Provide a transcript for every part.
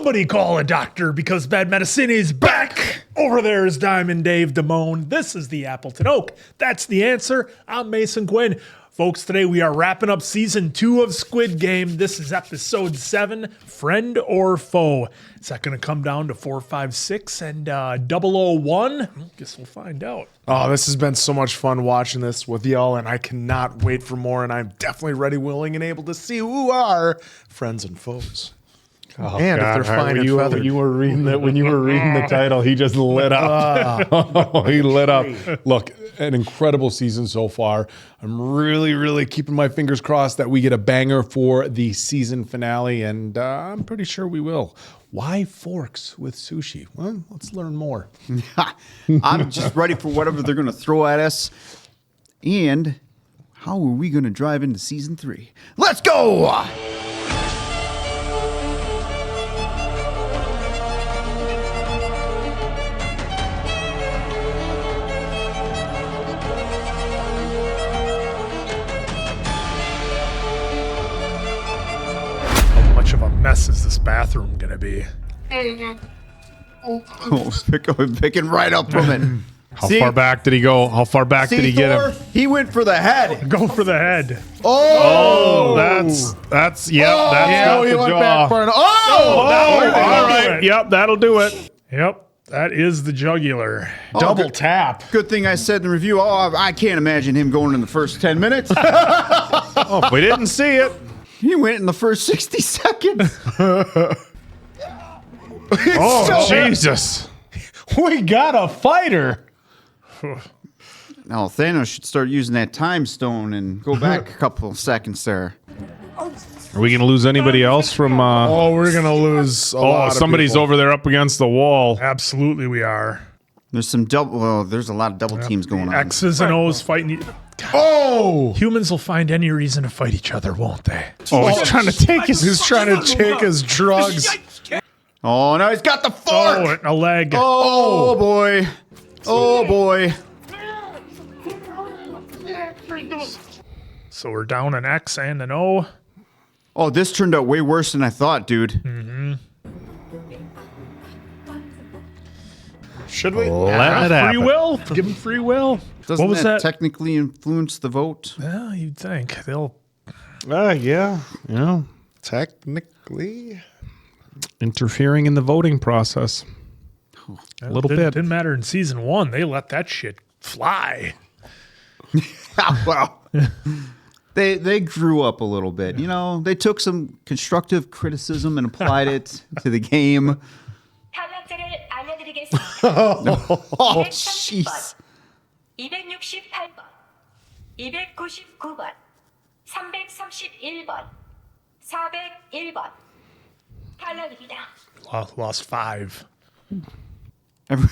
Somebody call a doctor because bad medicine is back. Over there is Diamond Dave Damone. This is the Appleton Oak. That's the answer. I'm Mason Quinn. Folks, today we are wrapping up season 2 of Squid Game. This is episode 7, Friend or Foe. Is that going to come down to 4, 5, 6 and 001? Guess we'll find out. Oh, this has been so much fun watching this with y'all, and I cannot wait for more, and I'm definitely ready, willing, and able to see who are friends and foes. Oh, and God, if they're fine and when you were reading the title, he just lit up. He lit up. Look, an incredible season so far. I'm really keeping my fingers crossed that we get a banger for the season finale, and I'm pretty sure we will. Why forks with sushi? Well, let's learn more. I'm just ready for whatever they're going to throw at us. And how are we going to drive into season 3? Let's go! Of a mess is this bathroom gonna be? Oh, picking right up from it. How far back did he go? How far back did he get him? He went for the head. Go for the head. Oh, that's he went back for an all right. Yep, that'll do it. Yep, that is the jugular. Double tap. Good thing I said in the review, I can't imagine him going in the first 10 minutes. Oh, we didn't see it. He went in the first 60 seconds. Oh, Jesus. We got a fighter. Now, Thanos should start using that time stone and go back a couple of seconds there. Are we going to lose anybody else from... we're going to lose a lot of somebody's people. over there up against the wall. Absolutely we are. There's some there's a lot of double teams going on. X's and O's fighting. Humans will find any reason to fight each other, won't they? Oh, he's trying to take his... He's trying to take his drugs. Oh, no, he's got the fork. Oh, a leg. Oh, boy. Oh, boy. So we're down an X and an O. Oh, this turned out way worse than I thought, dude. Mm-hmm. Should we? Let it happen. Free will. Give them free will. Doesn't what was that? technically influence the vote? Well, you'd think they'll. Yeah. Technically. Interfering in the voting process. A little bit. Didn't matter in season 1. They let that shit fly. Well, they grew up a little bit. You know, they took some constructive criticism and applied it to the game. Oh, jeez. 268번, 299번, 331번, 401번. 탈락입니다. Lost 5.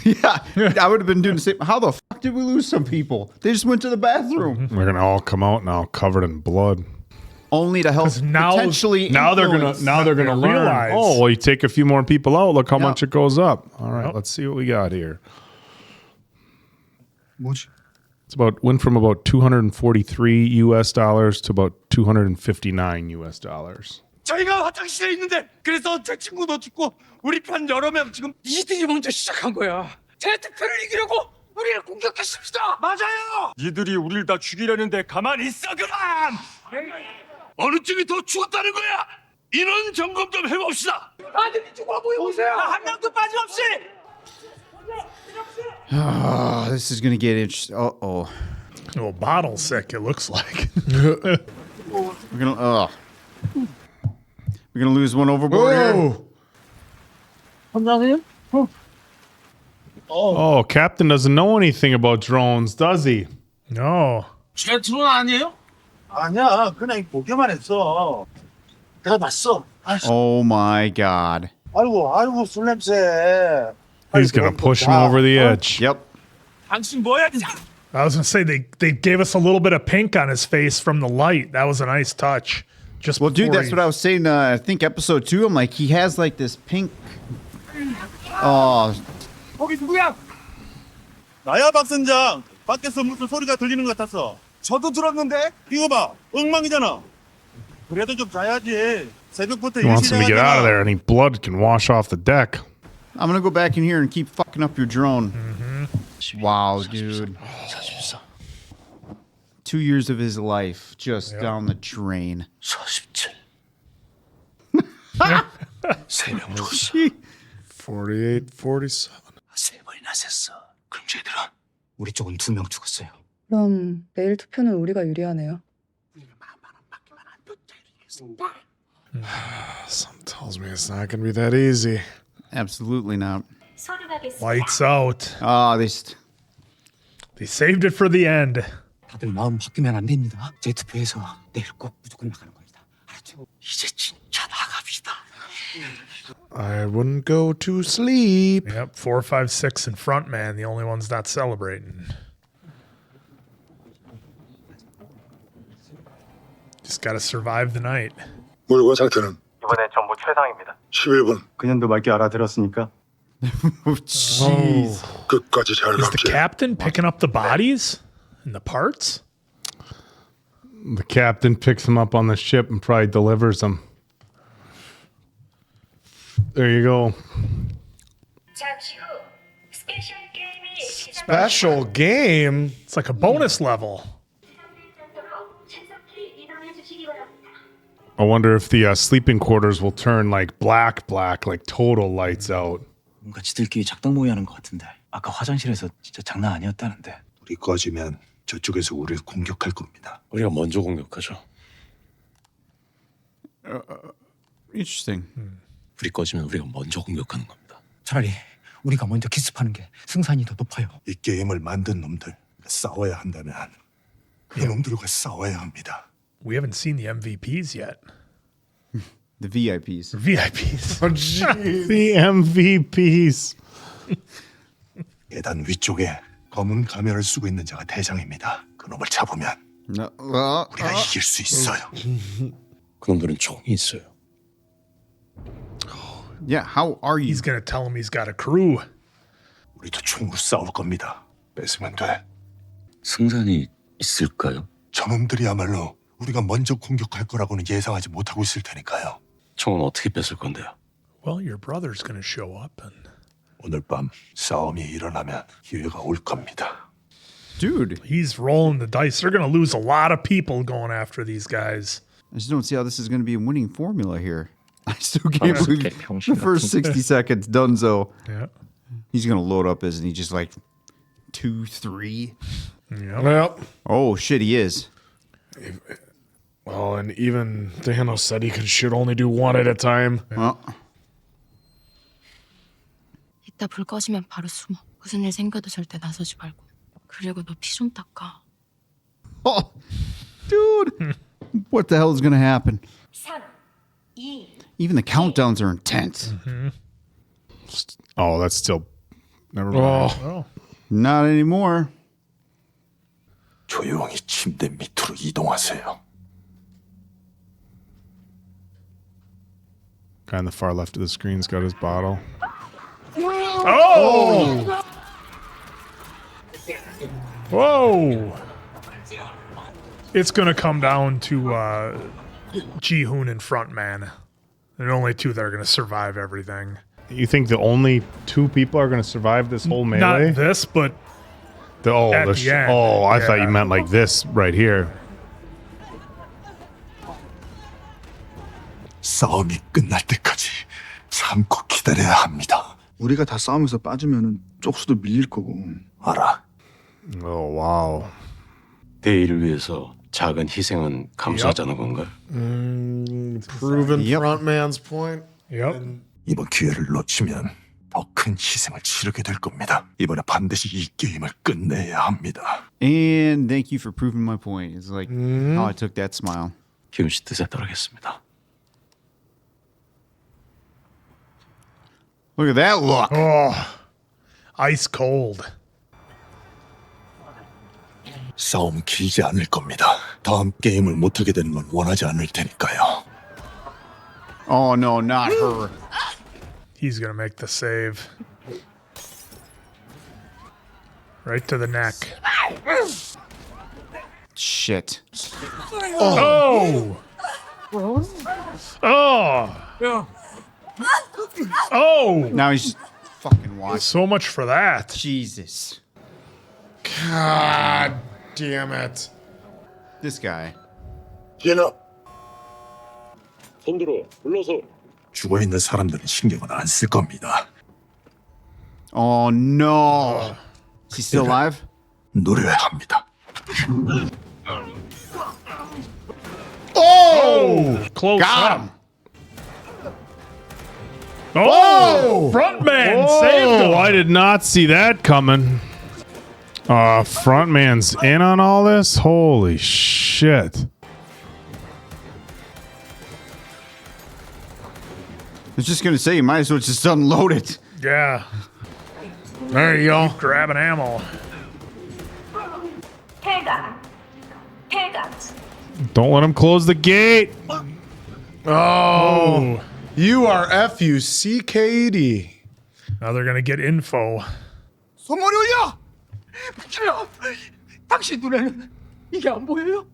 Yeah, I would have been doing the same. How the fuck did we lose some people? They just went to the bathroom. They're gonna all come out now covered in blood. Only to help potentially now they're gonna learn. realize. Oh, well, you take a few more people out. Look how much it goes up. All right, let's see what we got here. It's went from about $243 to about $259. 저희가 화장실에 있는데 그래서 제 친구도 죽고 우리 편 여러 명 지금 이들이 먼저 시작한 거야. 제 투표를 이기려고 우리를 공격했습니다. 맞아요. 이들이 우리를 다 죽이려는데 가만히 있어 그만. 어느 쪽이 더 죽었다는 거야? 인원 점검 좀 해봅시다. 다들 이쪽으로 모여보세요. 한 명도 빠짐없이. This is gonna get interesting. Oh, bottle sick. It looks like. we're gonna lose one overboard here. Oh, Captain doesn't know anything about drones, does he? No. 제 드론 아니에요? 아니야, 그냥 보기만 했어. 내가 봤어. Oh my god. 아이고, 술 냄새. He's gonna push him over the edge. Yep. 당신 뭐야? I was gonna say they gave us a little bit of pink on his face from the light. That was a nice touch. Well, dude, that's what I was saying. I think episode 2. I'm like, he has like this pink. Oh, 거기 누구야? 나야 박 선장. 밖에서 무슨 소리가 들리는 것 같았어. 저도 들었는데 이거 봐, 엉망이잖아. 그래도 좀 자야지. 새벽부터 He wants him to get out of there. Any blood can wash off the deck. I'm gonna go back in here and keep fucking up your drone. Wow, dude. 2 years of his life just down the drain. 47. 새벽 2시. 48, 47. 세 번이나 셌어. 그럼 쟤들은 우리 쪽은 2명 죽었어요. 그럼 내일 투표는 우리가 유리하네요. Something tells me it's not going to be that easy. Absolutely not. 소리하겠습니다. Lights out. Ah, they They saved it for the end. 다들 마음 바뀌면 안 됩니다. 제 투표에서 내일 꼭 무조건 나가는 겁니다. 알았죠? 이제 진짜 나갑시다. I wouldn't go to sleep. Yep, 4, 5, 6 and front man, the only ones not celebrating. Just gotta survive the night. 물과 상태는 이번엔 전부 최상입니다. 11분 그년도 맑게 알아들었으니까 Jeez. 끝까지 잘 Is the 감시해. captain picking up the bodies and the parts? The captain picks him up on the ship and probably delivers them. There you go. 잠시 후 스페셜 게임이 시작. Special game. It's like a bonus level. 정도로 신속히 이동해 주시기 바랍니다. I wonder if the sleeping quarters will turn like black, like total lights out. 뭔가 지들끼리 작당 모의하는 것 같은데 아까 화장실에서 진짜 장난 아니었다는데. 우리 꺼지면 저쪽에서 우리를 공격할 겁니다. 우리가 먼저 공격하죠. Interesting. 불이 꺼지면 우리가 먼저 공격하는 겁니다. 차라리 우리가 먼저 기습하는 게 승산이 더 높아요. 이 게임을 만든 놈들 싸워야 한다면 그 놈들과 싸워야 합니다. We haven't seen the MVPs yet. The VIPs. VIPs. Oh, jeez. The MVPs. 계단 위쪽에 검은 가면을 쓰고 있는 자가 대장입니다. 그 놈을 잡으면 No. 우리가 이길 수 있어요. 그놈들은 총이 있어요. Yeah, how are you? He's gonna tell him he's got a crew. 우리도 총으로 싸울 겁니다. 뺏으면 돼. 승산이 있을까요? 저놈들이야말로 우리가 먼저 공격할 거라고는 예상하지 못하고 있을 테니까요. 총은 어떻게 뺏을 건데요? Well, your brother's gonna show up and 오늘 밤 싸움이 일어나면 기회가 올 겁니다. Dude, he's rolling the dice. They're gonna lose a lot of people going after these guys. I just don't see how this is going to be a winning formula here. I still can't believe the first 60 seconds, Dunzo. Yeah. He's going to load up, isn't he? Just like 2, 3. Well, Oh, shit, he is. well, and even Thanos said he should only do one at a time. Well, 이따 불 꺼지면 바로 숨어. 무슨 일 생겨도 절대 나서지 말고. 그리고 너 피 좀 닦아. oh, dude, what the hell is going to happen? 3, 2, Even the countdowns are intense. Oh, that's still. Never mind. Oh. Not anymore. 조용히 침대 밑으로 이동하세요. Guy on the far left of the screen's got his bottle. Oh! Whoa! It's gonna come down to Ji-hoon and Frontman. There are only two that are gonna survive everything. You think the only 2 people are going to survive this whole melee? Not this, but The, oh, At the the end, I thought yeah. you meant like this right here. 싸움이 끝날 때까지 참고 기다려야 합니다. 우리가 다 싸움에서 빠지면은 쪽수도 밀릴 거고. 알아. Oh, wow. 대의를 위해서 작은 희생은 감수하자는 건가요? Proven Yep. front man's point. yep. 이번 기회를 놓치면 더 큰 희생을 치르게 될 겁니다. 이번에 반드시 이 게임을 끝내야 합니다. And thank you for proving my point. It's like how I took that smile. 기훈 씨 뜻에 따르겠습니다. Look at that look. Oh, ice cold. 싸움 길지 않을 겁니다. 다음 게임을 못하게 되는 건 원하지 않을 테니까요. Oh, no, not her. He's gonna make the save. Right to the neck. Shit. Oh! Oh. Oh. Now he's fucking watching. So much for that. Jesus. God damn it. This guy. 진아. 손들어. 불러서. 죽어 있는 사람들은 신경은 안 쓸 겁니다. Oh no. Is he still alive? 노려야 합니다. Oh, close Got up. him. Oh, frontman saved him. I did not see that coming. Frontman's in on all this? Holy shit. I was just gonna say, you might as well just unload it. Yeah, There you go. grabbing ammo. 폐가 Don't let him close the gate. Oh, you are F-U-C-K-E-D. Now they're gonna get info. 손머리 올려! 당신 눈에는 이게 안 보여요?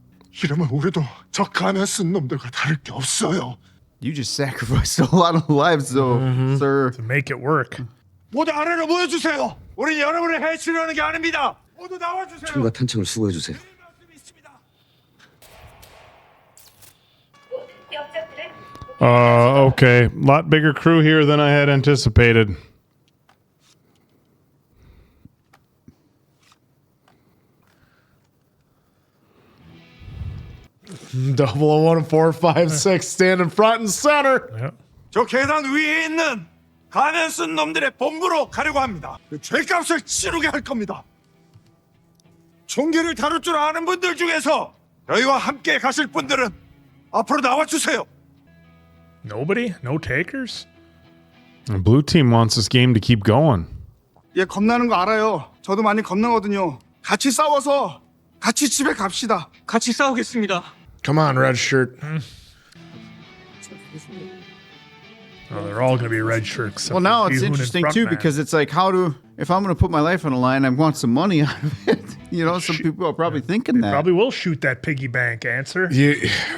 이러면 우리도 저 가면 쓴 놈들과 다를 게 없어요. You just sacrificed a lot of lives, though, sir. To make it work. 모두 아래로 모여주세요. 우린 여러분을 해치려는 게 아닙니다. 모두 나와주세요. 총과 탄창을 수거해 주세요. 역적들은 Okay. Lot bigger crew here than I had anticipated. Double 01 and 456 standing front and center. Yeah. 저 계단 위에 있는 가면 쓴 놈들의 본부로 가려고 합니다. 그 죄값을 치르게 할 겁니다. 총기를 다룰 줄 아는 분들 중에서 저희와 함께 가실 분들은 앞으로 나와주세요. Nobody? No takers? The blue team wants this game to keep going. 얘 겁나는 거 알아요. 저도 많이 겁나거든요. 같이 싸워서 같이 집에 갑시다. 같이 싸우겠습니다. Come on, red shirt. Oh, they're all going to be red shirts. Well, now it's Gyu-hun and interesting too frontman. because it's like, if I'm going to put my life on the line, I want some money out of it. You know, some people are probably thinking that. Probably will shoot that piggy bank answer. Yeah,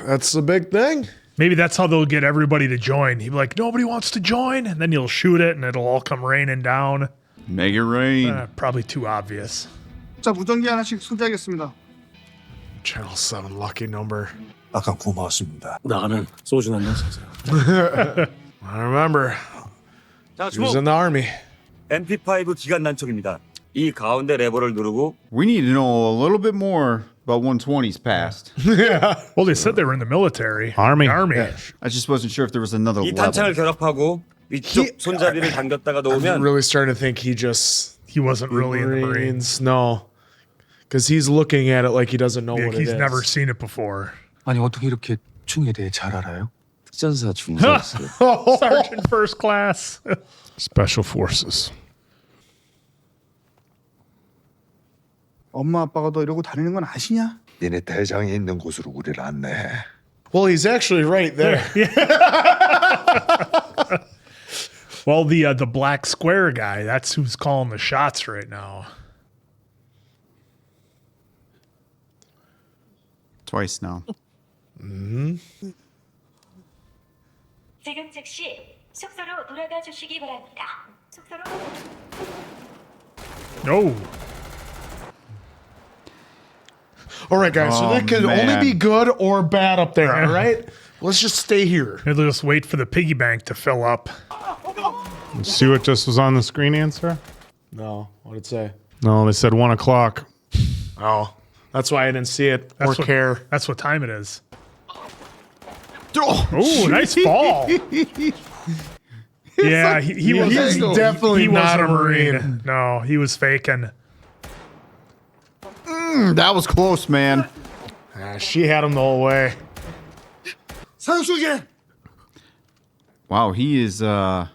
that's the big thing. Maybe that's how they'll get everybody to join. He'll be like, nobody wants to join. And then you'll shoot it and it'll all come raining down. Make it rain. Probably too obvious. 자, 무전기 하나씩 소지하겠습니다. Channel 7 lucky number. 아까 고마웠습니다. 나가면 소주 한잔 사세요. I remember. 자, He was in the army. MP5 기관 난척입니다. 이 가운데 레버를 누르고 We need to know a little bit more about 120's past. Well, they said they were in the military. Army. Army. Yeah. I just wasn't sure if there was another 이 level. 탄창을 결합하고 위쪽 손잡이를 당겼다가 I'm 놓으면 really starting to think he wasn't really in the Marines. No. Because he's looking at it like he doesn't know Yeah, what it he's is. never seen it before. 아니 어떻게 이렇게 총에 대해 잘 알아요? 특전사 중사였어요. Sergeant first class. Special forces. 엄마 아빠가 너 이러고 다니는 건 아시냐? 니네 대장이 있는 곳으로 우리를 안내해. Well, he's actually right there. Well, the black square guy, that's who's calling the shots right now. Twice now. 지금 즉시 숙소로 돌아가 주시기 바랍니다. 숙소로 No. All right, guys. So Oh, that could only man. be good or bad up there, all right? Let's just stay here. They'll just wait for the piggy bank to fill up. See what just was on the screen answer? No. What did it say? No, they said 1 o'clock. Oh. That's why I didn't see it or That's what, care. That's what time it is. Oh, Ooh, nice fall. Yeah, he was he's definitely he not wasn't a Marine. No, he was faking. That was close, man. She had him the whole way. 산수계 Wow, he is. I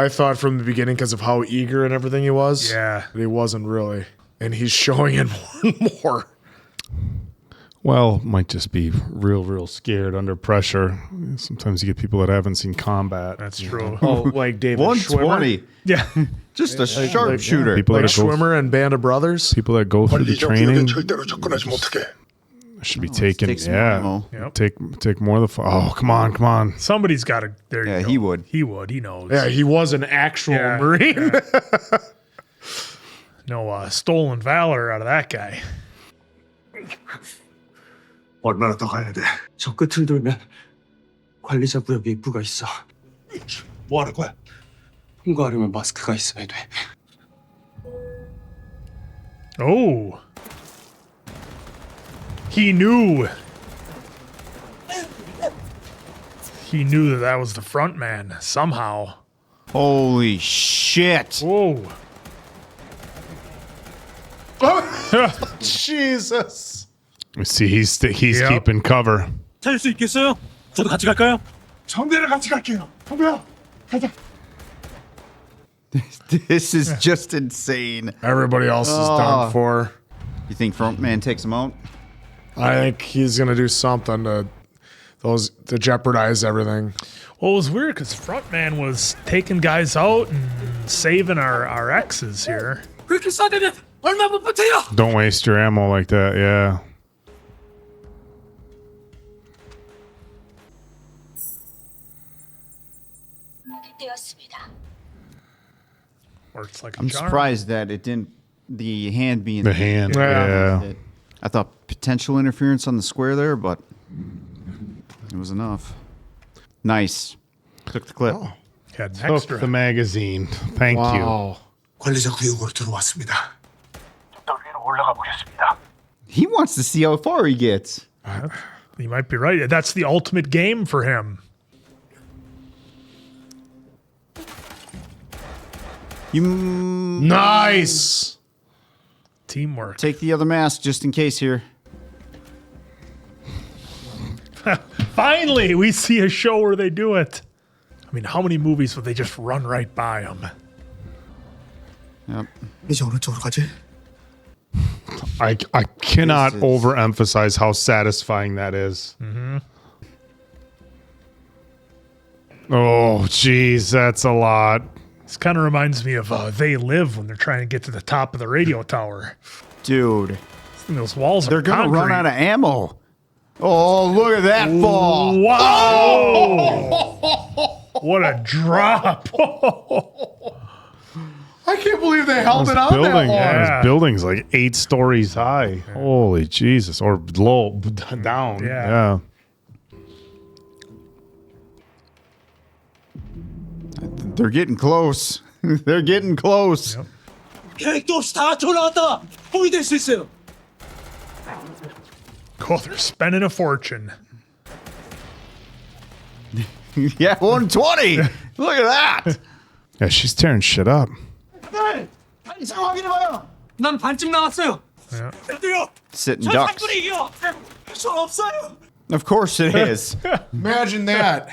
thought from the beginning because of how eager and everything he was. Yeah. But he wasn't really. And he's showing it more and more. Well, might just be real scared under pressure. Sometimes you get people that haven't seen combat. That's true. Oh, like David Schwimmer. 120. Yeah. Just a sharpshooter. People Like that go, Schwimmer and Band of Brothers. people that go through the training 절대로 접근하지 못하게. Should be taking. take some Yeah. ammo. Yep. Take more of the. Oh, come on, come on. Somebody's got to. There you Yeah, go. he would. He would. He knows. Yeah, he was an actual Yeah, Marine. No stolen valor out of that guy. 얼마나 더 가야 돼? 저 끝을 돌면 관리자 구역 입구가 있어. 뭐 하는 거야? 통과하려면 마스크가 있어야 돼. Oh. He knew. He knew that was the front man somehow. Holy shit. Whoa. Jesus. We see he's Yep. keeping cover. 찾을 수 있겠어요? 저도 같이 갈까요? 정대랑 같이 갈게요. 정대야, 가자. This is just insane. Everybody else is done for. You think Frontman takes him out? I think he's gonna do something to jeopardize everything. Well, it was weird because Frontman was taking guys out and saving our exes here. 그렇게 쏴대면 얼마 못 버텨요? Don't waste your ammo like that. Yeah. 되었습니다. Works like a I'm charm. surprised that it didn't. The hand being The hand. Yeah. I thought potential interference on the square there, but it was enough. Nice. Took the clip. Had an Took extra. the magazine. Thank you. Wow. 관리자 구역으로 들어왔습니다. 더 위로 올라가 보겠습니다. He wants to see how far he gets. You might be right. That's the ultimate game for him. You Nice. Teamwork. take the other mask just in case here. Finally, we see a show where they do it. I mean, how many movies would they just run right by him? Yep. 이제 어느 쪽으로 가지? I cannot This is- overemphasize how satisfying that is. Oh, geez, that's a lot. This kind of reminds me of They Live when they're trying to get to the top of the radio tower. Dude, And those walls are they're going to run concrete. out of ammo. Oh, look at that fall. Wow! What a drop! I can't believe they held it on that Building, long. Yeah. this building's like 8 stories high. Holy Jesus. Or low, down. Yeah. They're getting close. They're getting close. Yep. 계획도 없이 다 돌아왔다. 봉이 될 수 있어요. Oh, they're spending a fortune. Yeah, 120. Look at that. Yeah, she's tearing shit up. 네, 단상 확인해봐요. 난 반쯤 나왔어요. Yeah. 애들요. Sitting 저 ducks. 상군이 이겨. 저 없어요. Of course it is. Imagine that.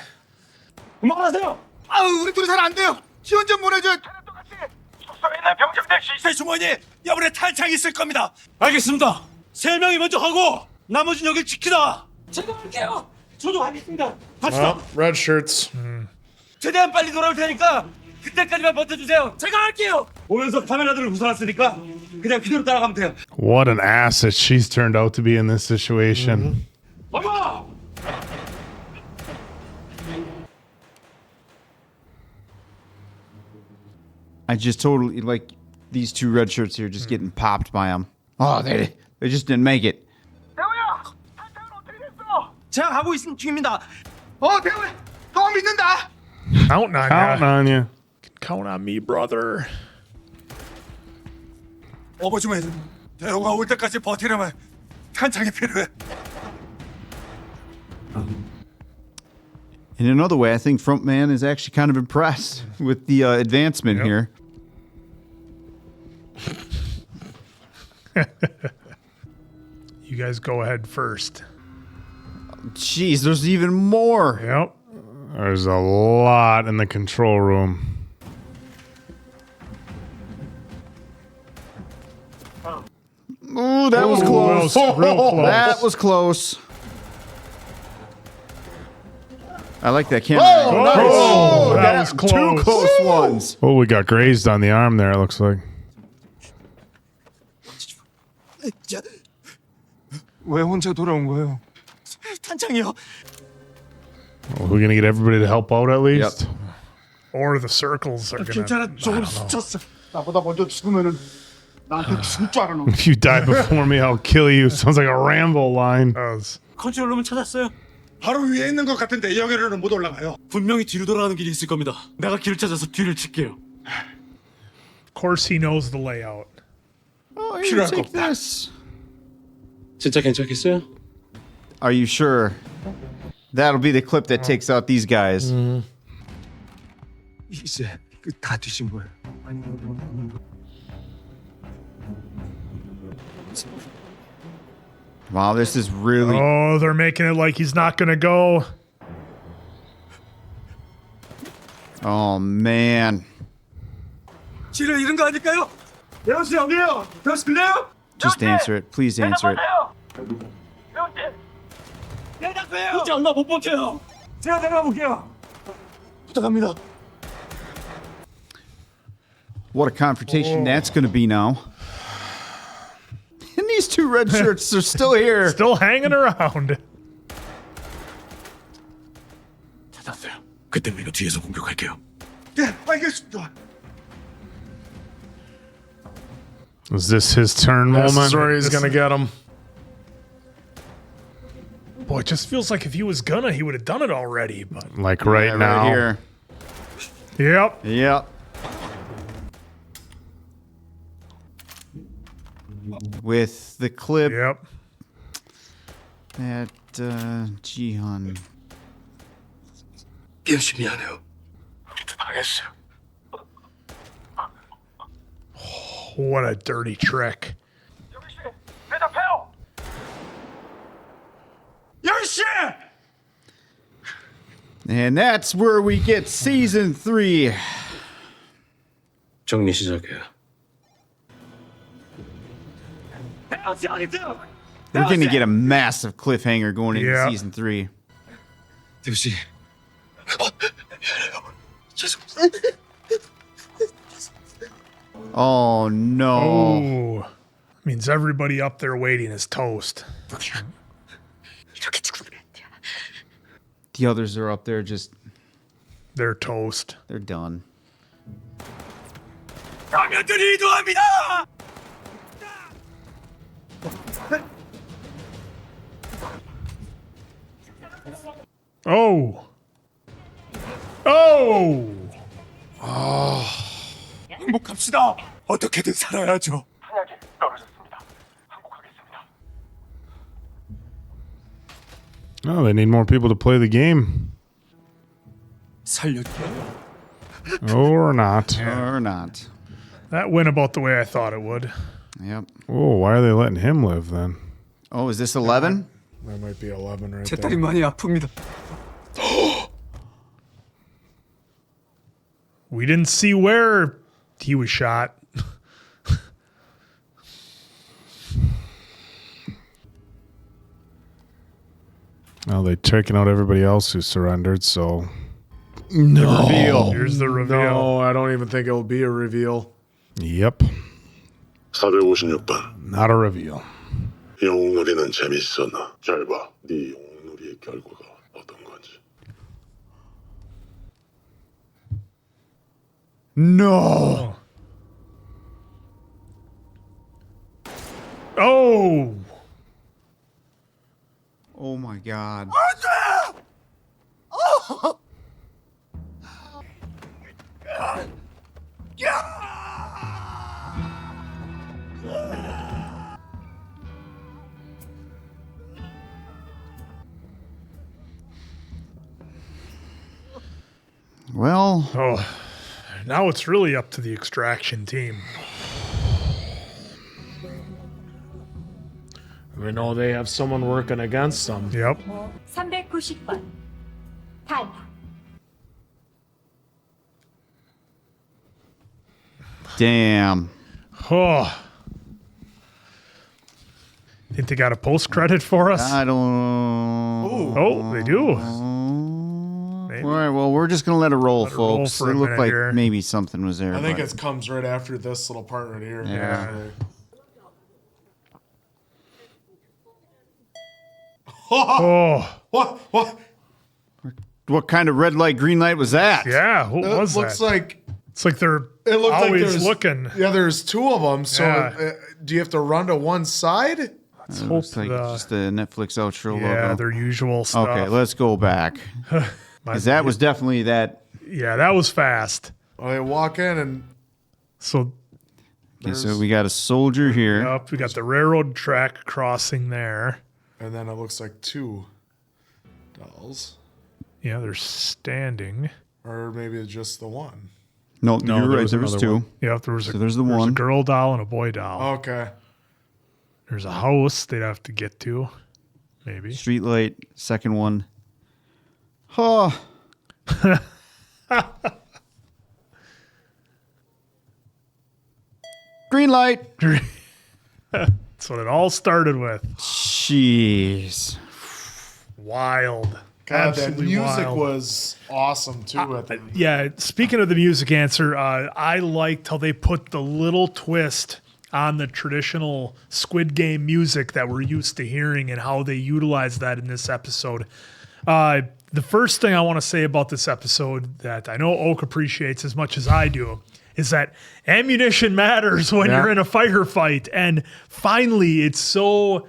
그만하세요. 아우 우리 둘이 잘 안 돼요. 지원 좀 보내줘. 숙소에 있는 병정들 시세 주머니에 여분의 탄창이 있을 겁니다. 알겠습니다. 3명이 먼저 가고 나머지는 여길 지키다. 제가 할게요. 저도 하겠습니다. 갑시다. Well, red shirts. 최대한 빨리 돌아올 테니까 그때까지만 버텨주세요. 제가 할게요. 오면서 카메라들을 부숴놨으니까 그냥 그대로 따라가면 돼요. What an asset she's turned out to be in this situation. 엄마! I just totally like these two red shirts here just getting popped by them. Oh, they just didn't make it. 대호야! 탄창은 어떻게 됐어? 제가 가고 있는 중입니다. 대우야, 너 믿는다. Counting on Counting ya. on you. Count on me, brother. 어버주면 대호가 올 때까지 버티려면 탄창이 필요해. In another way, I think Frontman is actually kind of impressed with the advancement here. You guys go ahead first. Jeez, there's even more. Yep. There's a lot in the control room. Ooh, that was close. That was real close. That was close. I like that camera. Oh, nice. Oh, that was close. Two close ones. Oh, we got grazed on the arm there, it looks like. 왜 혼자 돌아온 거예요? 단장이요. Well, we're gonna get everybody to help out at least. Or the circles are gonna. 괜찮아, 조금 스쳤어. 나보다 먼저 죽으면은 나한테 죽을 줄 알아 너. If you die before me, I'll kill you. Sounds like a Rambo line. 컨트롤룸을 찾았어요? 바로 위에 있는 것 같은데 여기로는 못 올라가요. 분명히 뒤로 돌아가는 길이 있을 겁니다. 내가 길을 찾아서 뒤를 칠게요. Of course, he knows the layout. Oh, here, take this. 진짜 괜찮겠어요? Are you sure? That'll be the clip that takes out these guys. 이제 다 뒤진 거예요. Wow, this is really. Oh, they're making it like he's not gonna go. Oh man. 길을 잃은 거 아닐까요? 여보세요, 여기요. 다시 들려요? Just answer it. Please answer it. 대답해요. 진짜 얼마 못 버텨요. 제가 내가 볼게요. 부탁합니다. What a confrontation that's going to be now. And these two red shirts are still here. Still hanging around. 대답해요. 그때 우리가 뒤에서 공격할게요. 네, 알겠습니다. Is this his turn This moment? is where he's gonna get him. Boy, it just feels like if he was gonna, he would have done it already. But Like right Yeah, now. Right here. yep. Yep. With the clip Yep. that Gi-hun. 열심히 미안해요. 우리도 당했어요. What a dirty trick. 대답해요. 10시! And that's where we get season 3. 정리 시작해. We're going to get a massive cliffhanger going into Yeah. season 3. 대우씨. Oh no. Oh. Means everybody up there waiting is toast. The others are up there just, They're toast. they're done. 가면들이 이동합니다. Oh. Oh. 행복합시다. 어떻게든 살아야죠. 한약이 떨어졌습니다. 항복하겠습니다. Oh, they need more people to play the game. 살려줘요. Or not. Or not. That went about the way I thought it would. Yep. Oh, why are they letting him live then? Oh, is this 11? That might be 11 right 제 there. 딸이 많이 아픕니다. We didn't see where he was shot. Well, they've taken out everybody else who surrendered, so. No. Reveal. Here's the reveal. No, I don't even think it will be a reveal. Yep. 456번. Not a reveal. 영웅놀이는 재밌었나? 잘 봐. 네 영웅놀이의 결과가 어떤 건지. No. Oh. Oh my god. Well, Oh. Now it's really up to the extraction team. We know they have someone working against them. Yep. 390번. 단. damn. Oh. Think they got a post credit for us? I don't. Oh, they do. All right, well, we're just gonna let it roll, Let it roll folks. for It a looked minute like here. maybe something was there. I think but- it comes right after this little part right here. Yeah. Oh, What kind of red light, green light was that? yeah. What It was looks that? like It's like they're it looks like always there's looking. Yeah, there's two of them. So Yeah. do you have to run to one side? Let's It hope looks like the, just the Netflix outro yeah, logo. their usual stuff. Okay, let's go back. Because that was definitely that. Yeah, that was fast. Oh, they walk in and So, Okay, so we got a soldier here. up, we got the railroad track crossing there. then it looks like two dolls. Yeah, they're standing. Or maybe it's just the one. No, No, you're there right. was There was another two. one. Yeah, there's So there's the one. a girl doll and a boy doll. Okay. There's a house they'd have to get to, maybe. Street light, second one. Oh. Green light. That's what it all started with. Jeez. Wild. God, that Absolutely music wild. was awesome too. At the Yeah, speaking of the music answer, I liked how they put the little twist on the traditional Squid Game music that we're used to hearing and how they utilized that in this episode. The first thing I want to say about this episode that I know Oak appreciates as much as I do is that ammunition matters when you're in a fight. And finally, it's so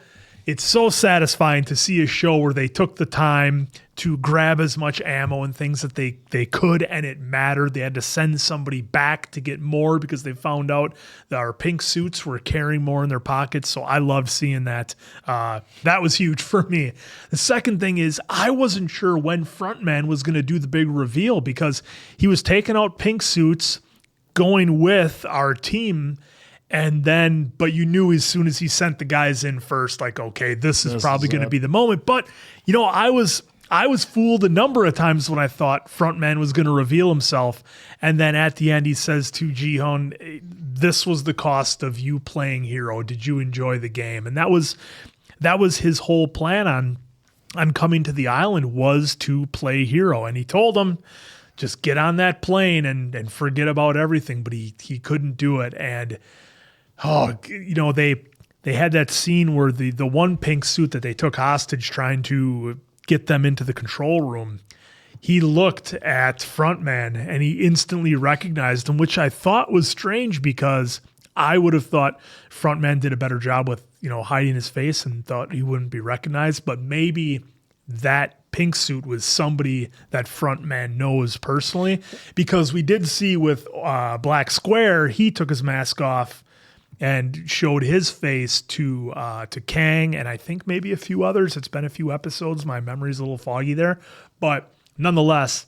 satisfying to see a show where they took the time to grab as much ammo and things that they could, and it mattered. They had to send somebody back to get more because they found out that our pink suits were carrying more in their pockets. So I loved seeing that. That was huge for me. The second thing is I wasn't sure when Frontman was going to do the big reveal because he was taking out pink suits, going with our team. And then, but you knew as soon as he sent the guys in first, like, okay, this is probably going to be the moment. But, you know, I was fooled a number of times when I thought Frontman was going to reveal himself. And then at the end, he says to Ji-hun, this was the cost of you playing hero. Did you enjoy the game? And that was his whole plan on coming to the island, was to play hero. And he told him, just get on that plane and forget about everything. But he couldn't do it. And you know, they had that scene where the one pink suit that they took hostage trying to get them into the control room, he looked at Frontman and he instantly recognized him, which I thought was strange because I would have thought Frontman did a better job with, you know, hiding his face and thought he wouldn't be recognized. But maybe that pink suit was somebody that Frontman knows personally, because we did see with Black Square, he took his mask off and showed his face to Kang and I think maybe a few others. It's been a few episodes. My memory's a little foggy there. But nonetheless,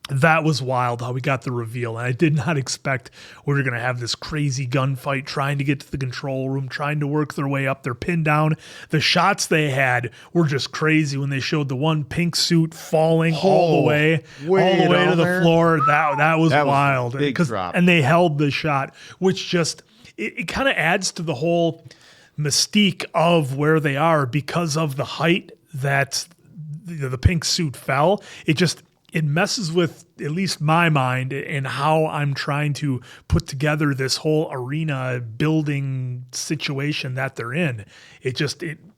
that was wild how we got the reveal. And I did not expect we were going to have this crazy gunfight trying to get to the control room, trying to work their way up. They're pinned down. The shots they had were just crazy when they showed the one pink suit falling all the way to the floor. That was wild. Big drop. And they held the shot, which just... It kind of adds to the whole mystique of where they are because of the height that the pink suit fell. It messes with at least my mind and how I'm trying to put together this whole arena building situation that they're in.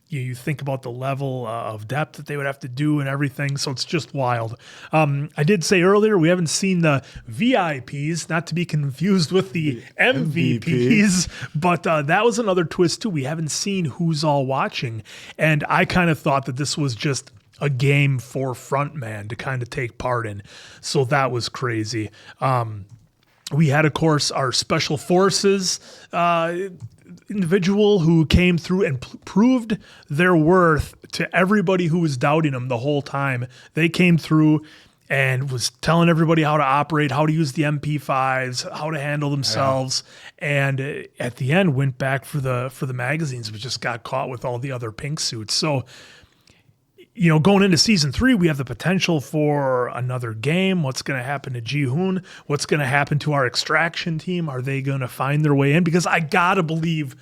You think about the level of depth that they would have to do and everything. So it's just wild. I did say earlier, we haven't seen the VIPs, not to be confused with the MVPs, but that was another twist too. We haven't seen who's all watching. And I kind of thought that this was just a game for Frontman to kind of take part in. So that was crazy. We had, of course, our special forces individual who came through and proved their worth to everybody who was doubting them the whole time. They came through and was telling everybody how to operate, how to use the MP5s, how to handle themselves. Yeah. And at the end went back for the magazines, but just got caught with all the other pink suits. So, you know, going into season 3, we have the potential for another game. What's going to happen to Ji-hun? What's going to happen to our extraction team? Are they going to find their way in? Because I got to believe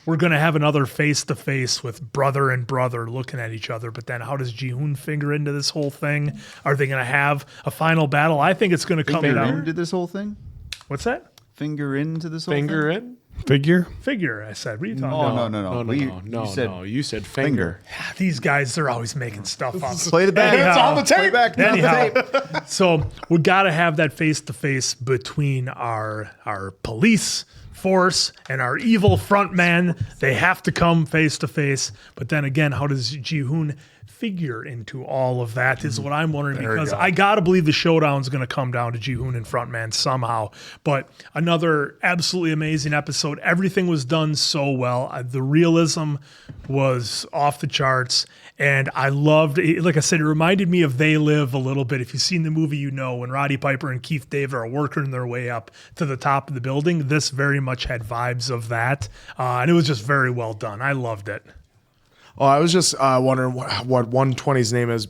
we're going to have another face-to-face with brother and brother looking at each other. But then how does Ji-hun figure into this whole thing? Are they going to have a final battle? I think it's going to come down. Finger into this whole thing? What's that? Finger into this whole finger thing? in. Figure? Figure, I said. What are you talking Oh, about? no. You said finger. These guys, they're always making stuff up. Play the back. Anyhow, It's on the tape. Back to the Anyhow, tape. so we got to have that face-to-face between our police force and our evil front man. They have to come face-to-face. But then again, how does Gi-hun figure into all of that is what I'm wondering, because I got to believe the showdown is going to come down to Gi-hun and frontman somehow. But another absolutely amazing episode. Everything was done so well. The realism was off the charts. And I loved it. Like I said, it reminded me of They Live a little bit. If you've seen the movie, you know, when Roddy Piper and Keith David are working their way up to the top of the building, this very much had vibes of that. And it was just very well done. I loved it. Oh, I was just wondering what 120's name is,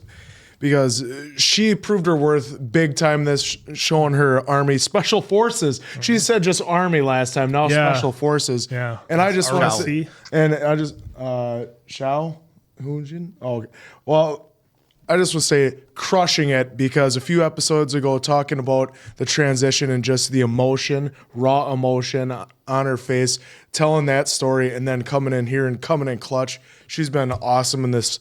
because she proved her worth big time this showing her Army Special Forces. She said just Army last time, now Special Forces. Yeah. And I just want to see. And I just, Shao Hoonjin? Oh, okay. Well, I just would say crushing it, because a few episodes ago talking about the transition and just the emotion, raw emotion on her face, telling that story, and then coming in here and coming in clutch. She's been awesome in this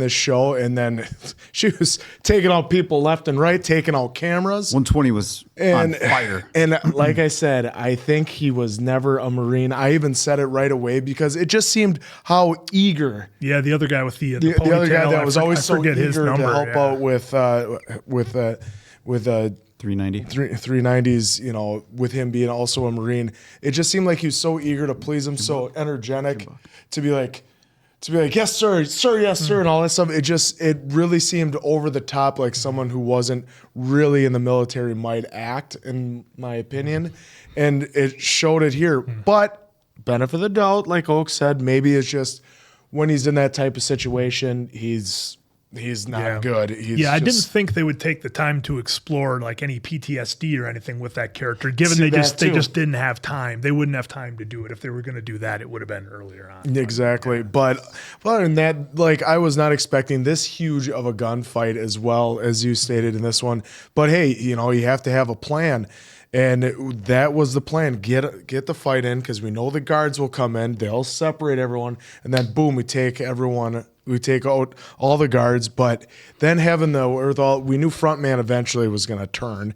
show, and then she was taking out people left and right, taking out cameras. 120 was on fire. And like I said, I think he was never a Marine. I even said it right away because it just seemed how eager. Yeah, the other guy with the The other guy that was always so eager his number, to help out with 390. 390s, you know, with him being also a Marine. It just seemed like he was so eager to please him, so energetic to be like, yes, sir, yes, sir, and all that stuff. It really seemed over the top, like someone who wasn't really in the military might act, in my opinion. And it showed it here. But benefit of the doubt, like Oak said, maybe it's just when he's in that type of situation, he's not good. I didn't think they would take the time to explore like any PTSD or anything with that character, given they just didn't have time. They wouldn't have time to do it. If they were going to do that, it would have been earlier on. Exactly. But other than that, like, I was not expecting this huge of a gunfight as well as you stated in this one. But hey, you know, you have to have a plan. And that was the plan. Get the fight in, because we know the guards will come in. They'll separate everyone. And then, boom, we take everyone. We take out all the guards. But then having we knew Frontman eventually was going to turn.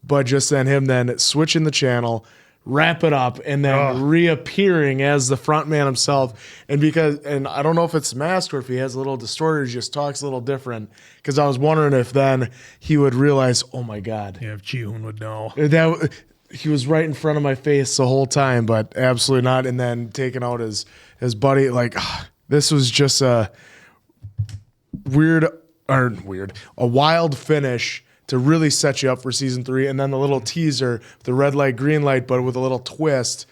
But just then him then switching the channel, wrap it up, and then reappearing as the Frontman himself. And I don't know if it's masked or if he has a little distorted, he just talks a little different. Because I was wondering if then he would realize, oh my God. Yeah, if Gi-hun would know. He was right in front of my face the whole time, but absolutely not. And then taking out his buddy, like, this was just a wild finish to really set you up for season 3. And then the little teaser, the red light, green light, but with a little twist.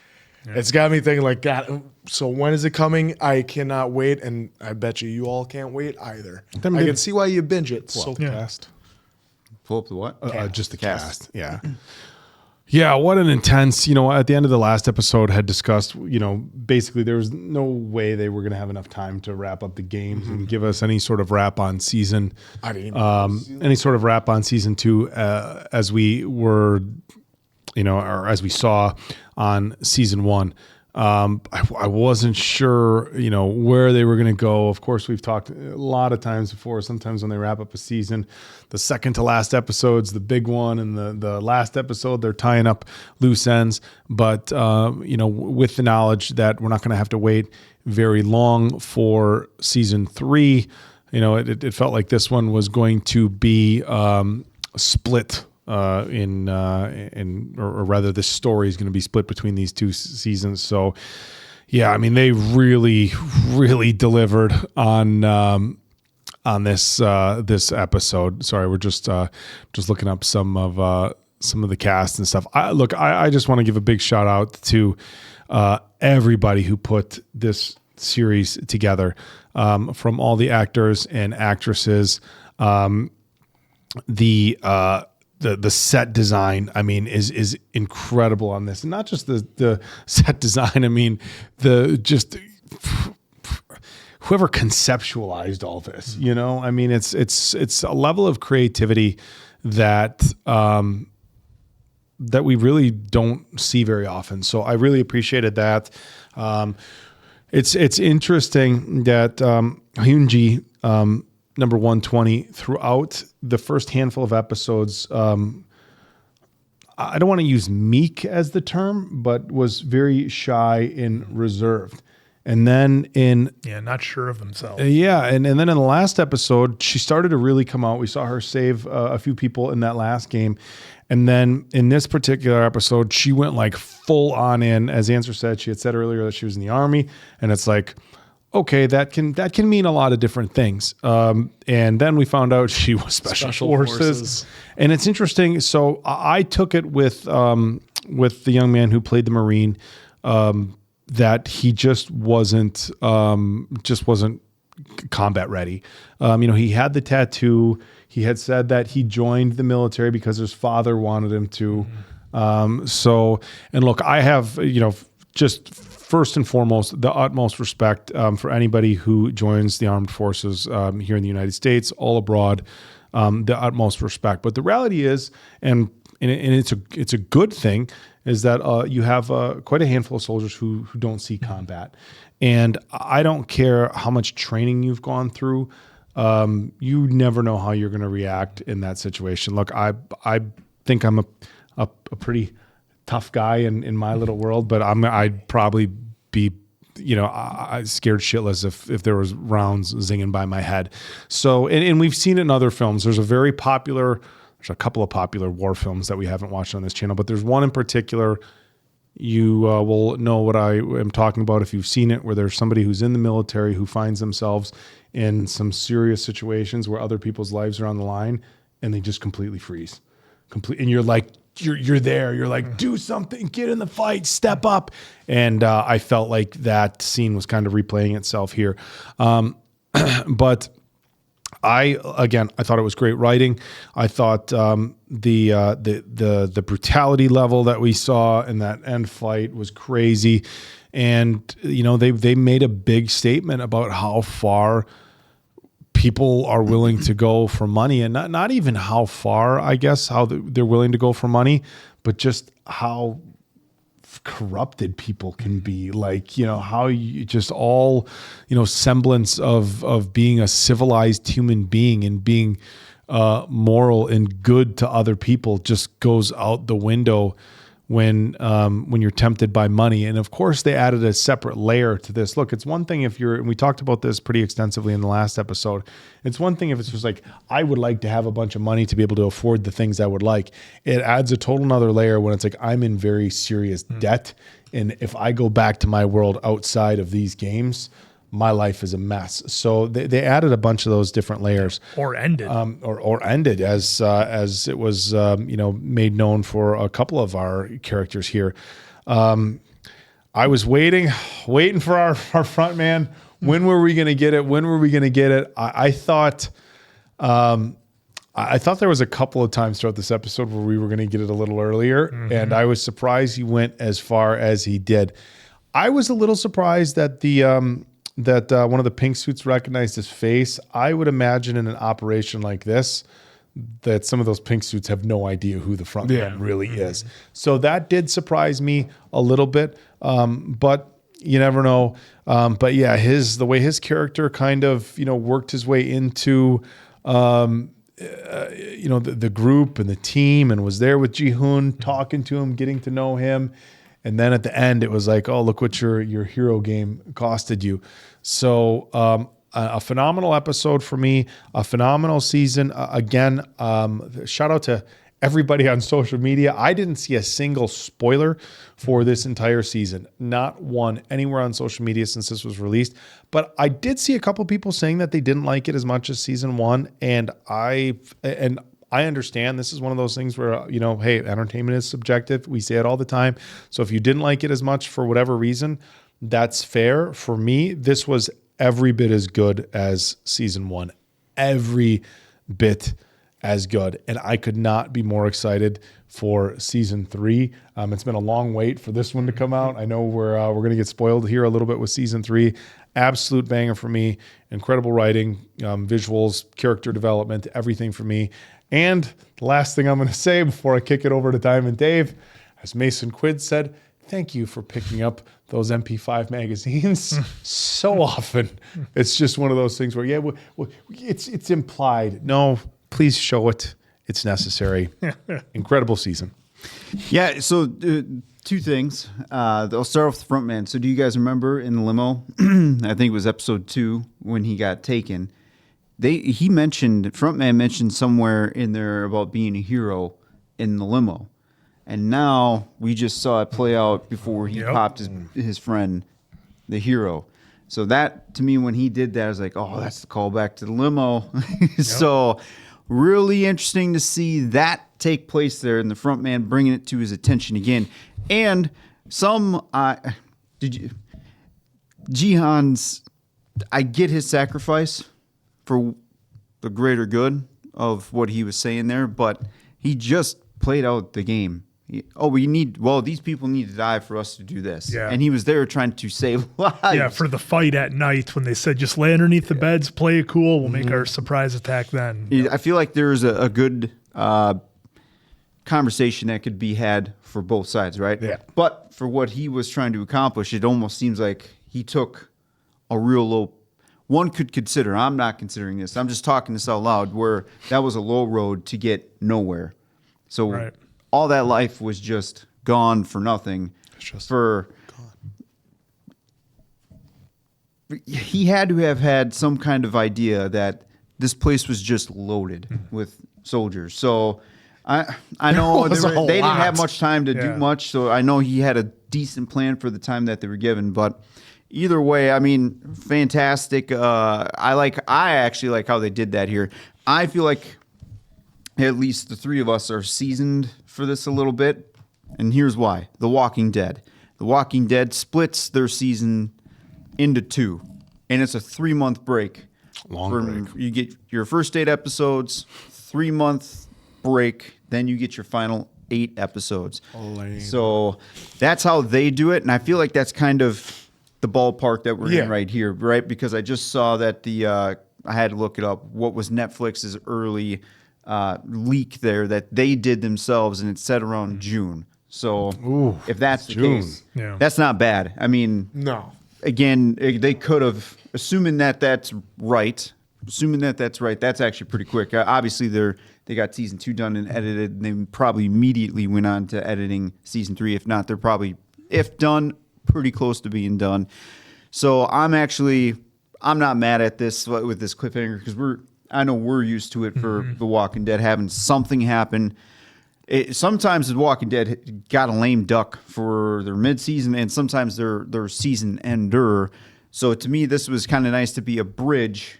Yeah. It's got me thinking, like, God, so when is it coming? I cannot wait. And I bet you all can't wait either. I can see why you binge it. Cast. Pull up the what? Just the cast. Yeah. Yeah, what an intense, you know, at the end of the last episode had discussed, you know, basically there was no way they were going to have enough time to wrap up the games and give us any sort of wrap on season, any sort of wrap on season 2 as we were, you know, or as we saw on season 1. I wasn't sure, you know, where they were going to go. Of course, we've talked a lot of times before. Sometimes when they wrap up a season, the second to last episode's the big one, and the last episode they're tying up loose ends. But you know, with the knowledge that we're not going to have to wait very long for season 3, you know, it felt like this one was going to be split. Or rather, this story is going to be split between these 2 seasons. So, yeah, I mean, they really, really delivered on this episode. Sorry, we're just looking up some of the cast and stuff. I just want to give a big shout out to everybody who put this series together, from all the actors and actresses, the set design, I mean, is incredible on this. And not just the set design, I mean, whoever conceptualized all this, you know, I mean, it's a level of creativity that that we really don't see very often. So I really appreciated that. It's interesting that Hyun-ji, number 120, throughout the first handful of episodes, I don't want to use meek as the term, but was very shy and reserved. And then not sure of themselves. And then in the last episode, she started to really come out. We saw her save a few people in that last game. And then in this particular episode, she went like full on in. As Answer said, she had said earlier that she was in the Army. And it's like, okay, that can mean a lot of different things. And then we found out she was special forces. And it's interesting. So I took it with the young man who played the Marine, that he just wasn't combat ready. He had the tattoo. He had said that he joined the military because his father wanted him to. And look, I have, just first and foremost, the utmost respect for anybody who joins the armed forces here in the United States, all abroad, the utmost respect. But the reality is, and it's a good thing, is that you have quite a handful of soldiers who don't see combat. And I don't care how much training you've gone through. You never know how you're going to react in that situation. Look, I think I'm a pretty tough guy in my little world, but I'd probably be, I scared shitless if there was rounds zinging by my head. So, and we've seen it in other films. There's a couple of popular war films that we haven't watched on this channel, but there's one in particular. You will know what I am talking about if you've seen it, where there's somebody who's in the military who finds themselves in some serious situations where other people's lives are on the line, and they just completely freeze. And you're like, you're there. You're like, do something, get in the fight, step up. And I felt like that scene was kind of replaying itself here. But I thought it was great writing. I thought the brutality level that we saw in that end fight was crazy. And, they made a big statement about how far people are willing to go for money, and not even how far, I guess, how they're willing to go for money, but just how corrupted people can be. Like, how you just all, semblance of being a civilized human being and being moral and good to other people just goes out the window when you're tempted by money. And of course they added a separate layer to this. Look, it's one thing and we talked about this pretty extensively in the last episode. It's one thing if it's just like, I would like to have a bunch of money to be able to afford the things I would like. It adds a total nother layer when it's like, I'm in very serious debt. And if I go back to my world outside of these games, my life is a mess. So they added a bunch of those different layers, or ended, or ended as it was, made known for a couple of our characters here. I was waiting for our front man. When were we going to get it? I thought there was a couple of times throughout this episode where we were going to get it a little earlier, and I was surprised he went as far as he did. I was a little surprised that that one of the pink suits recognized his face. I would imagine in an operation like this that some of those pink suits have no idea who the front man really is. So that did surprise me a little bit, but you never know. But yeah, the way his character kind of, worked his way into, the group and the team, and was there with Ji-hoon, talking to him, getting to know him. And then at the end, it was like, oh, look what your hero game costed you. So a phenomenal episode for me, a phenomenal season. Again, shout out to everybody on social media. I didn't see a single spoiler for this entire season. Not one anywhere on social media since this was released. But I did see a couple people saying that they didn't like it as much as season one. And I understand this is one of those things where, hey, entertainment is subjective. We say it all the time. So if you didn't like it as much for whatever reason, that's fair. For me, this was every bit as good as season one. Every bit as good. And I could not be more excited for season 3. It's been a long wait for this one to come out. I know we're going to get spoiled here a little bit with season 3. Absolute banger for me. Incredible writing, visuals, character development, everything for me. And the last thing I'm going to say before I kick it over to Diamond Dave, as Mason Quid said, thank you for picking up those MP5 magazines so often. It's just one of those things where, it's implied. No, please show it. It's necessary. Incredible season. Yeah, so two things. I'll start off with the frontman. So do you guys remember in the limo, I think it was episode 2, when he got taken, frontman mentioned somewhere in there about being a hero in the limo. And now we just saw it play out before he popped his friend, the hero. So that, to me, when he did that, I was like, oh, that's the callback to the limo. So really interesting to see that take place there, and the front man bringing it to his attention again. And Ji-hun's, I get his sacrifice for the greater good of what he was saying there, but he just played out the game. These people need to die for us to do this. Yeah. And he was there trying to save lives. Yeah, for the fight at night when they said just lay underneath the beds, play it cool, we'll make our surprise attack then. I feel like there's a good conversation that could be had for both sides, right? Yeah. But for what he was trying to accomplish, it almost seems like he took a real low. One could consider, I'm not considering this, I'm just talking this out loud, where that was a low road to get nowhere. So all that life was just gone for nothing. He had to have had some kind of idea that this place was just loaded with soldiers. So I know they didn't have much time to do much. So I know he had a decent plan for the time that they were given. But either way, I mean, fantastic. I actually like how they did that here. I feel like at least the three of us are seasoned for this a little bit. And here's why. The Walking Dead. The Walking Dead splits their season into 2. And it's a 3-month break. Long break. You get your first 8 episodes, 3-month break, then you get your final 8 episodes. So that's how they do it. And I feel like that's kind of the ballpark that we're in right here, right? Because I just saw that I had to look it up, what was Netflix's early leak there that they did themselves, and it said around June. So if that's the case, that's not bad. I mean, no. Again, they could have, assuming that that's right. That's actually pretty quick. Obviously, they got season 2 done and edited, and they probably immediately went on to editing season 3. If not, they're probably, if done, pretty close to being done. So I'm not mad at this with this cliffhanger, because I know we're used to it for The Walking Dead, having something happen. Sometimes The Walking Dead got a lame duck for their mid-season, and sometimes their season ender. So to me, this was kind of nice to be a bridge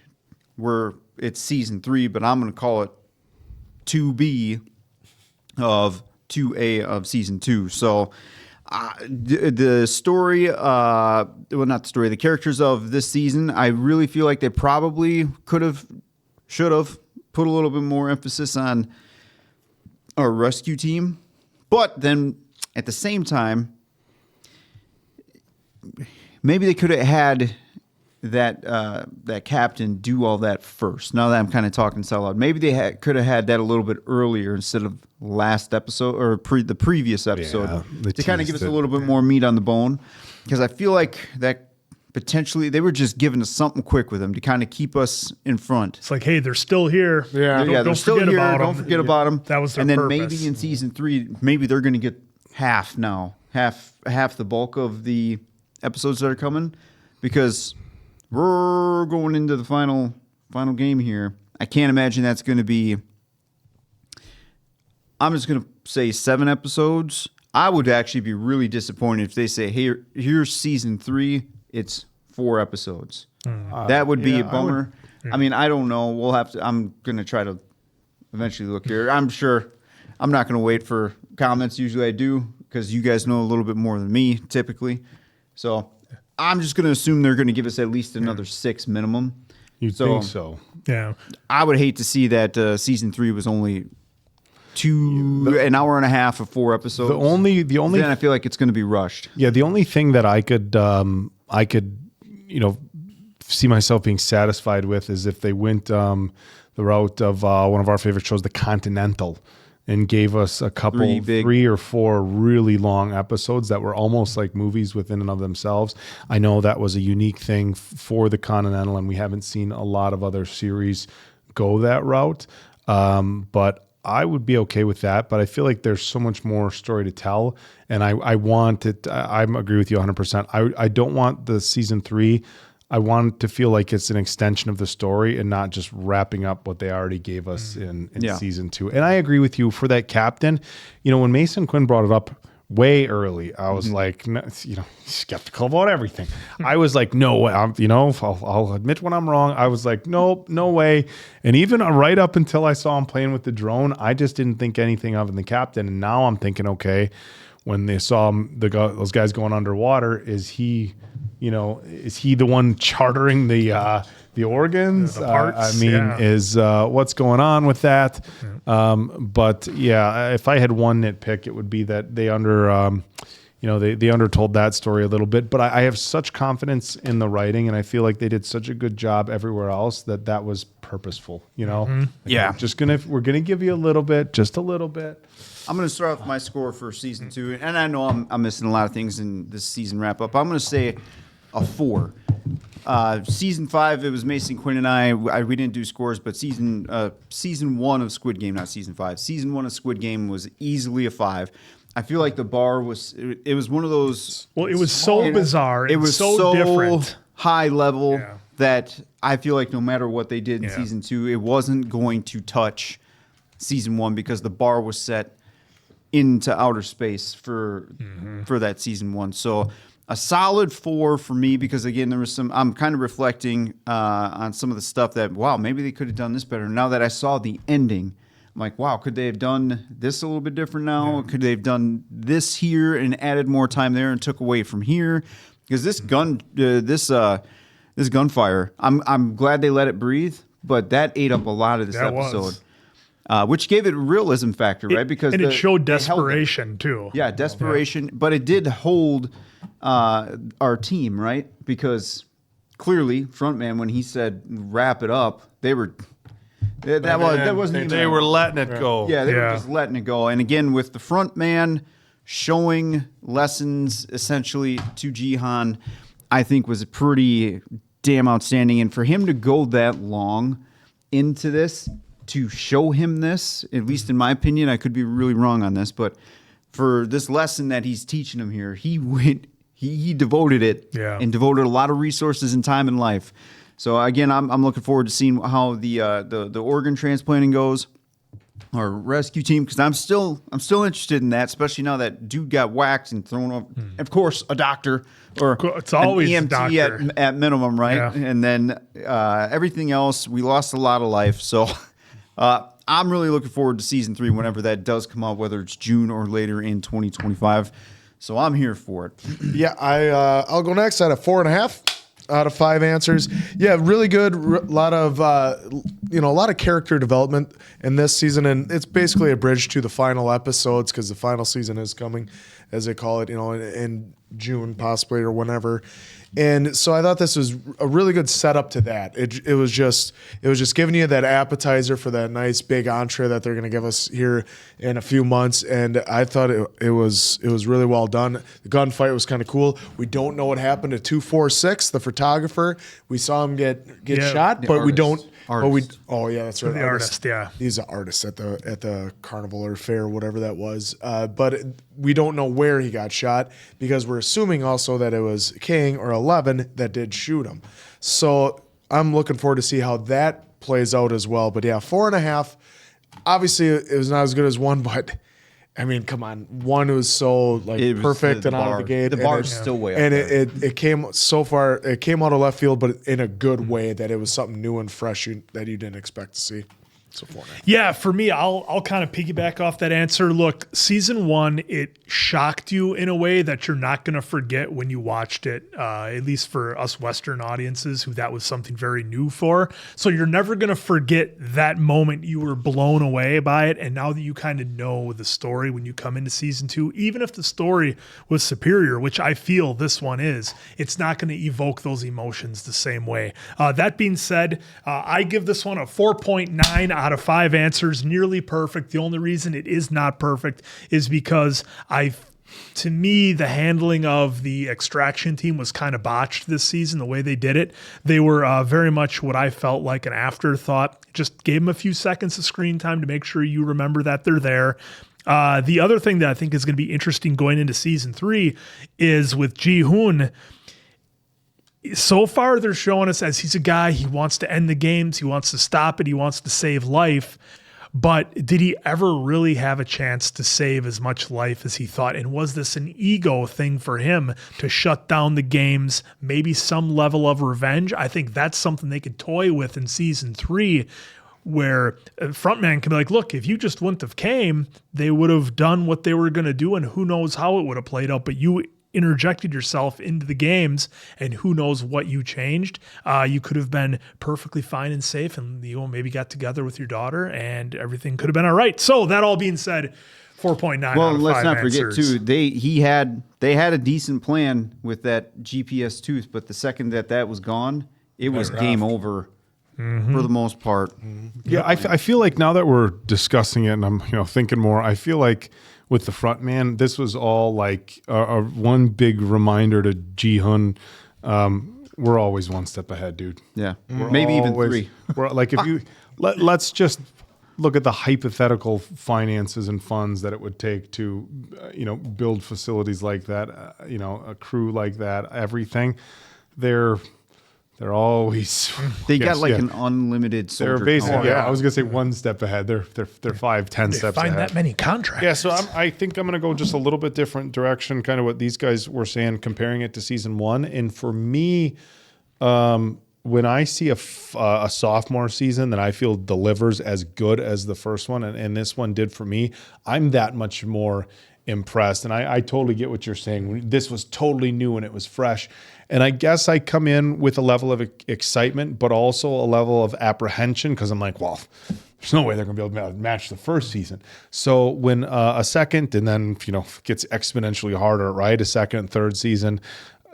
where it's season 3, but I'm going to call it 2B of 2A of season 2. So the story, the characters of this season, I really feel like they probably should have put a little bit more emphasis on our rescue team. But then at the same time, maybe they could have had that captain do all that first. Now that I'm kind of talking so loud, maybe they could have had that a little bit earlier instead of last episode or the previous episode to kind of give us a little bit more meat on the bone. Because I feel like that potentially they were just giving us something quick with them to kind of keep us in front. It's like, hey, they're still here. They're still here. Don't forget about them. That was their and then purpose. Maybe in season 3, maybe they're going to get half the bulk of the episodes that are coming, because we're going into the final game here. I can't imagine that's going to be. I'm just going to say 7 episodes. I would actually be really disappointed if they say, "Hey, here's season 3. It's 4 episodes." That would be a bummer. I mean, I don't know. We'll have to. I'm going to try to eventually look here. I'm sure. I'm not going to wait for comments. Usually I do, because you guys know a little bit more than me typically. So I'm just going to assume they're going to give us at least another 6 minimum. You think so? Yeah. I would hate to see that season 3 was only an hour and a half of 4 episodes. The only then I feel like it's going to be rushed. Yeah, the only thing that I could see myself being satisfied with is if they went route of one of our favorite shows, The Continental, and gave us a couple, 3 or 4 really long episodes that were almost like movies within and of themselves. I know that was a unique thing for The Continental, and we haven't seen a lot of other series go that route. But I would be okay with that. But I feel like there's so much more story to tell, and I want it. I agree with you 100%. I don't want the season 3. I want to feel like it's an extension of the story and not just wrapping up what they already gave us in season 2. And I agree with you for that captain. You know, when Mason Quinn brought it up way early, I was like, skeptical about everything. I was like, no way. I'll admit when I'm wrong. I was like, nope, no way. And even right up until I saw him playing with the drone, I just didn't think anything of him, the captain. And now I'm thinking, okay, when they saw those guys going underwater, is he the one chartering the organs? The parts, is what's going on with that? But yeah, if I had one nitpick, it would be that they they undertold that story a little bit. But I have such confidence in the writing, and I feel like they did such a good job everywhere else that was purposeful. Yeah. We're gonna give you a little bit, just a little bit. I'm going to start off my score for season 2, and I know I'm missing a lot of things in this season wrap up. I'm going to say a 4. Season 5, it was Mason Quinn and we didn't do scores, but season 1 of Squid Game, not season 5. Season 1 of Squid Game was easily a 5. I feel like the bar was one of those. Well, it was so bizarre. It was so different, high level that I feel like no matter what they did in season 2, it wasn't going to touch season 1 because the bar was set into outer space for that season 1. So a solid 4 for me, because again, I'm kind of reflecting on some of the stuff that, wow, maybe they could have done this better. Now that I saw the ending, I'm like, wow, could they have done this a little bit different now? Could they have done this here and added more time there and took away from here? Because this gunfire, I'm glad they let it breathe, but that ate up a lot of this episode. Which gave it a realism factor, right? Because it showed desperation too. Yeah, desperation, but it did hold our team, right? Because clearly, frontman, when he said "wrap it up," they were they were letting it go. Yeah, they were just letting it go. And again, with the frontman showing lessons essentially to Ji-han, I think was pretty damn outstanding. And for him to go that long into this, to show him this, at least in my opinion, I could be really wrong on this, but for this lesson that he's teaching him here, he devoted it and devoted a lot of resources and time in life. So again, I'm looking forward to seeing how the organ transplanting goes, our rescue team, because I'm still interested in that, especially now that dude got whacked and thrown over. Of course, a doctor or it's always an EMT doctor. at minimum, right? Yeah. And then everything else, we lost a lot of life. So I'm really looking forward to season 3 whenever that does come out, whether it's June or later in 2025. So I'm here for it. Yeah, I'll go next. I had a 4.5 out of 5 answers. Yeah, really good. A lot of character development in this season, and it's basically a bridge to the final episodes because the final season is coming, as they call it, in June possibly or whenever. And so I thought this was a really good setup to that. It was just giving you that appetizer for that nice big entree that they're going to give us here in a few months. And I thought it was really well done. The gunfight was kind of cool. We don't know what happened to 246, the photographer. We saw him get shot, but we don't. Artist. That's right. The artist, yeah. He's an artist at the carnival or fair, whatever that was. But we don't know where he got shot because we're assuming also that it was King or 11 that did shoot him. So I'm looking forward to see how that plays out as well. But yeah, 4.5. Obviously, it was not as good as 1, but I mean, come on. 1 was so perfect and out of the gate. The bar's still way up and there. it came so far. It came out of left field, but in a good way that it was something new and fresh that you didn't expect to see. So 4.5. Yeah, for me, I'll kind of piggyback off that answer. Look, season 1, it shocked you in a way that you're not going to forget when you watched it, at least for us Western audiences who that was something very new for. So you're never going to forget that moment you were blown away by it. And now that you kind of know the story when you come into season 2, even if the story was superior, which I feel this one is, it's not going to evoke those emotions the same way. That being said, I give this one a 4.9 out of 5 answers, nearly perfect. The only reason it is not perfect is because to me, the handling of the extraction team was kind of botched this season, the way they did it. They were very much what I felt like an afterthought. Just gave them a few seconds of screen time to make sure you remember that they're there. The other thing that I think is going to be interesting going into season 3 is with Ji-hoon. So far, they're showing us as he's a guy, he wants to end the games, he wants to stop it, he wants to save life. But did he ever really have a chance to save as much life as he thought? And was this an ego thing for him to shut down the games, maybe some level of revenge? I think that's something they could toy with in season 3, where a frontman can be like, look, if you just wouldn't have came, they would have done what they were going to do, and who knows how it would have played out. But you interjected yourself into the games, and who knows what you changed. You could have been perfectly fine and safe, and you maybe got together with your daughter, and everything could have been all right. So that all being said, 4.9 out of 5 Well, let's not forget answers. too. They had a decent plan with that GPS tooth, but the second that was gone, it was game over for the most part. Yeah, I feel like now that we're discussing it and I'm thinking more, I feel like with the front man, this was all like a one big reminder to Ji-hun. We're always one step ahead, dude. Yeah, We're maybe even always- 3. We're like if you let's just look at the hypothetical finances and funds that it would take to build facilities like that, a crew like that, everything. They're always They got an unlimited soldier. they're basically count. I was gonna say one step ahead. They're 5-10 They steps find ahead. that many contracts. Yeah, so I think I'm going to go just a little bit different direction, kind of what these guys were saying, comparing it to season 1. And for me, when I see a sophomore season that I feel delivers as good as the first one, and this one did for me, I'm that much more impressed. And I totally get what you're saying. This was totally new and it was fresh. And I guess I come in with a level of excitement, but also a level of apprehension because I'm like, well, there's no way they're going to be able to match the first season. So when a second and then, gets exponentially harder, right? A second and third season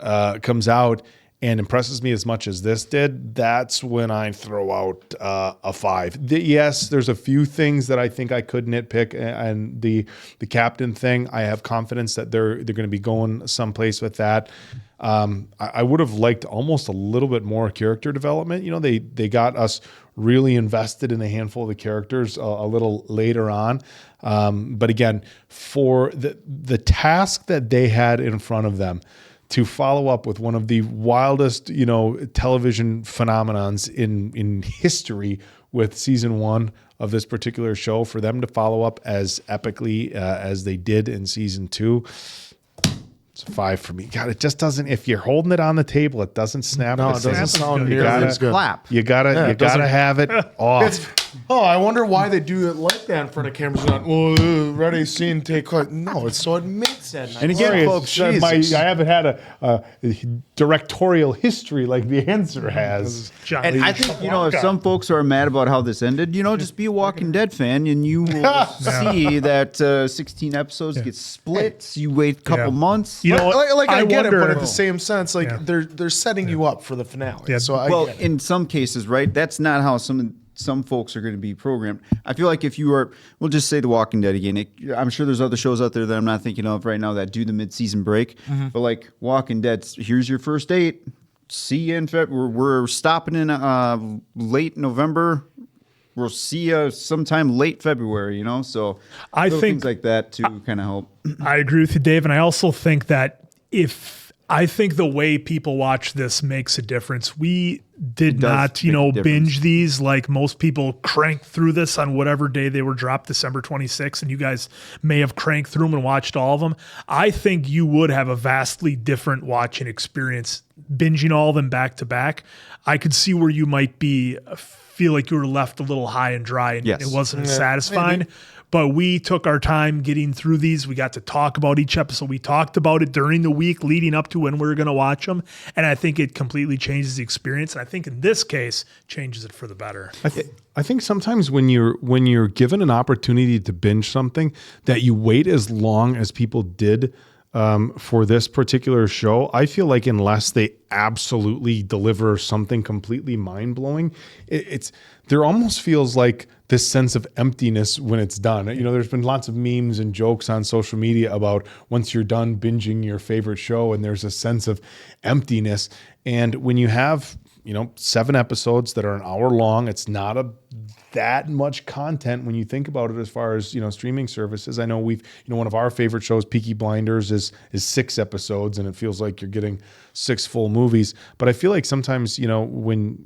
comes out and impresses me as much as this did, that's when I throw out a 5. Yes, there's a few things that I think I could nitpick, and the captain thing, I have confidence that they're going to be going someplace with that. I would have liked almost a little bit more character development. They got us really invested in a handful of the characters a little later on. But again, for the task that they had in front of them, to follow up with one of the wildest, television phenomenons in history with season 1 of this particular show, for them to follow up as epically as they did in season 2, it's a 5 for me. God, it just doesn't. If you're holding it on the table, it doesn't snap. No, it doesn't sound nearly as good. Clap. You gotta have it off. I wonder why they do it like that in front of cameras. Not, ready, scene, take. No, it's so it makes that. And again, Sorry, folks, Jesus. I haven't had a directorial history like the answer has. And I think, if some folks are mad about how this ended, just be a Walking Dead fan and you will see that 16 episodes get split. You wait a couple months. I get it, but wonder- at the same sense, they're setting you up for the finale. Yeah. So I Well, get it. in some cases, right? That's not how some folks are going to be programmed. I feel like if you are, we'll just say The Walking Dead again. I'm sure there's other shows out there that I'm not thinking of right now that do the mid-season break. But like Walking Dead, here's your first date. See you in February. We're stopping in late November. We'll see you sometime late February. So I little think things like that to kind of help. I agree with you, Dave. And I also think that if I think the way people watch this makes a difference. We did not, make a difference. binge these like most people cranked through this on whatever day they were dropped, December 26th, and you guys may have cranked through them and watched all of them. I think you would have a vastly different watching experience binging all of them back to back. I could see where you might feel like you were left a little high and dry and Yes. it wasn't as satisfying. But we took our time getting through these. We got to talk about each episode. We talked about it during the week leading up to when we were going to watch them. And I think it completely changes the experience. And I think in this case, changes it for the better. I think sometimes when you're given an opportunity to binge something, that you wait as long as people did for this particular show, I feel like unless they absolutely deliver something completely mind-blowing, there almost feels like this sense of emptiness when it's done. There's been lots of memes and jokes on social media about once you're done binging your favorite show and there's a sense of emptiness. And when you have, 7 episodes that are an hour long, it's not that much content when you think about it as far as, streaming services. I know one of our favorite shows, Peaky Blinders, is 6 episodes and it feels like you're getting 6 full movies. But I feel like sometimes, when,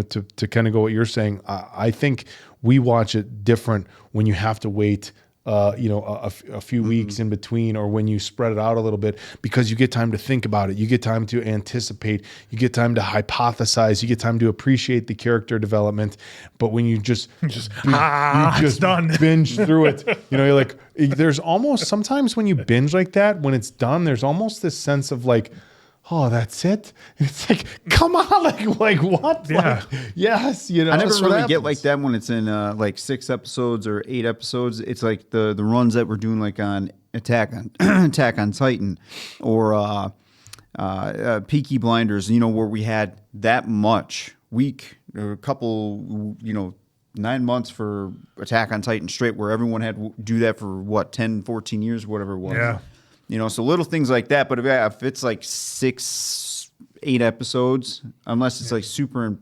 to kind of go what you're saying, I think we watch it different when you have to wait a few weeks in between, or when you spread it out a little bit, because you get time to think about it. You get time to anticipate. You get time to hypothesize. You get time to appreciate the character development. But when you just done. binge through it, you're like, there's almost sometimes when you binge like that, when it's done, there's almost this sense of like, oh, that's it. And it's like, come on, like what? Yeah. Like, yes, I never that's what really get happens. like that when it's in like 6 episodes or 8 episodes. It's like the runs that we're doing like on Attack on Titan or Peaky Blinders, where we had that much week, or a couple, 9 months for Attack on Titan straight, where everyone had to do that for 10, 14 years, whatever it was. Yeah. So little things like that. But if it's like 6, 8 episodes, unless it's like super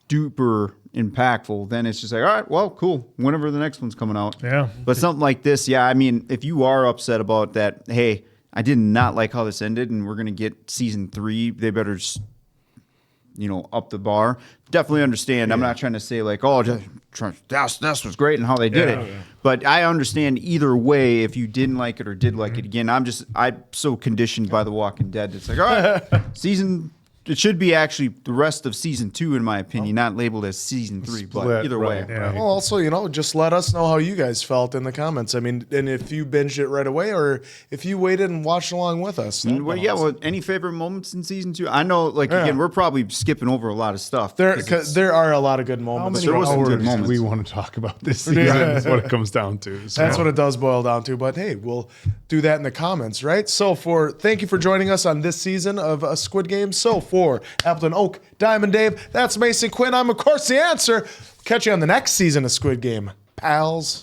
duper impactful, then it's just like, all right, well, cool. Whenever the next one's coming out. Yeah. But something like this, yeah, I mean, if you are upset about that, hey, I did not like how this ended and we're going to get season 3, they better just, up the bar. Definitely understand. Yeah. I'm not trying to say like, oh, this was great and how they did it. Yeah. But I understand either way if you didn't like it or did like it. Again, I'm so conditioned by The Walking Dead. It's like, all right, it should be actually the rest of season 2, in my opinion, not labeled as season 3. But either way. Yeah. Well, also, just let us know how you guys felt in the comments. I mean, and if you binged it right away, or if you waited and watched along with us. Any favorite moments in season 2? I know, again, we're probably skipping over a lot of stuff. There are a lot of good moments. There was some good moments. We want to talk about this season. That's what it comes down to. So. That's what it does boil down to. But hey, we'll do that in the comments, right? So thank you for joining us on this season of Squid Game. So for Appleton Oak, Diamond Dave, that's Mason Quinn. I'm, of course, the answer. Catch you on the next season of Squid Game, pals.